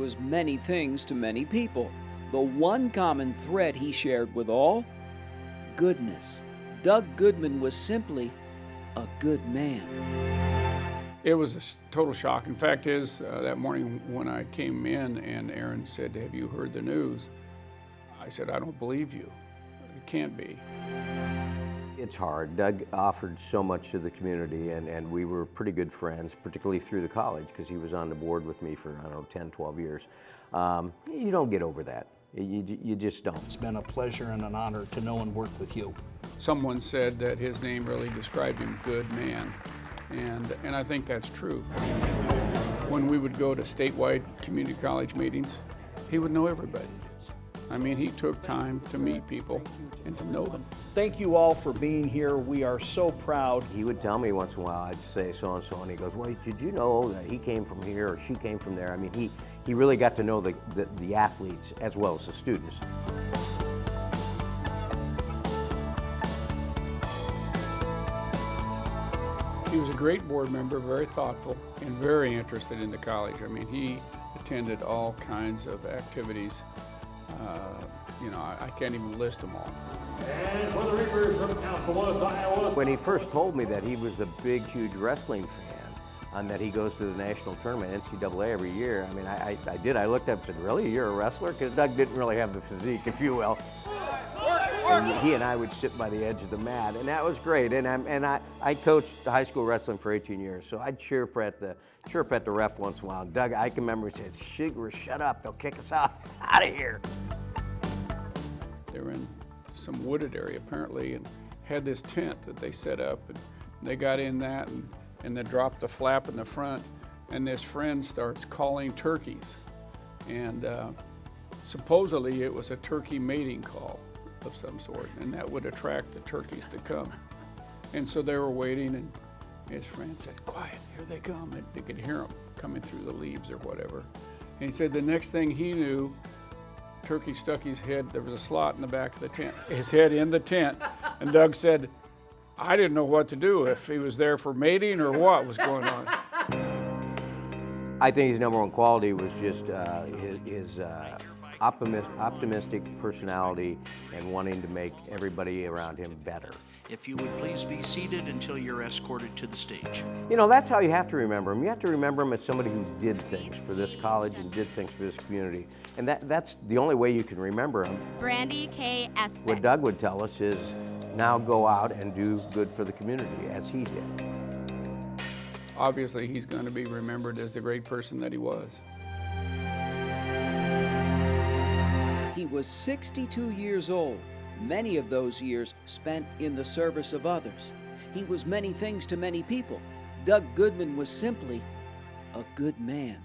was many things to many people. The one common thread he shared with all? Goodness. Doug Goodman was simply a good man. It was a total shock. In fact, that morning when I came in and Aaron said, "Have you heard the news?" I said, "I don't believe you. It can't be." It's hard. Doug offered so much to the community, and we were pretty good friends, particularly through the college, because he was on the board with me for, I don't know, 10, 12 years. You don't get over that. You just don't. It's been a pleasure and an honor to know and work with you. Someone said that his name really described him, good man, and I think that's true. When we would go to statewide community college meetings, he would know everybody. I mean, he took time to meet people and to know them. Thank you all for being here. We are so proud. He would tell me once in a while, I'd say so-and-so, and he goes, "Well, did you know that he came from here or she came from there?" I mean, he really got to know the athletes as well as the students. He was a great board member, very thoughtful, and very interested in the college. I mean, he attended all kinds of activities. I can't even list them all. And for the Reapers from Council Iowa. When he first told me that he was a big, huge wrestling fan, and that he goes to the national tournament, NCAA, every year, I mean, I did. I looked up and said, "Really, you're a wrestler?" Because Doug didn't really have the physique, if you will. And he and I would sit by the edge of the mat, and that was great. And I coached high school wrestling for 18 years, so I'd chirp at the ref once in a while. Doug, I can remember, he said, "Shut up, they'll kick us out of here." They were in some wooded area apparently and had this tent that they set up, and they got in that and they dropped the flap in the front, and this friend starts calling turkeys, and supposedly it was a turkey mating call of some sort, and that would attract the turkeys to come. And so they were waiting, and his friend said, "Quiet, here they come." And they could hear them coming through the leaves or whatever. And he said the next thing he knew, turkey stuck his head, there was a slot in the back of the tent, his head in the tent, and Doug said, "I didn't know what to do, if he was there for mating or what was going on." I think his number one quality was just his optimistic personality and wanting to make everybody around him better. If you would please be seated until you're escorted to the stage. You know, that's how you have to remember him. You have to remember him as somebody who did things for this college and did things for this community. And that's the only way you can remember him. Brandy K. Espin. What Doug would tell us is, now go out and do good for the community, as he did. Obviously, he's going to be remembered as the great person that he was. He was 62 years old, many of those years spent in the service of others. He was many things to many people. Doug Goodman was simply a good man.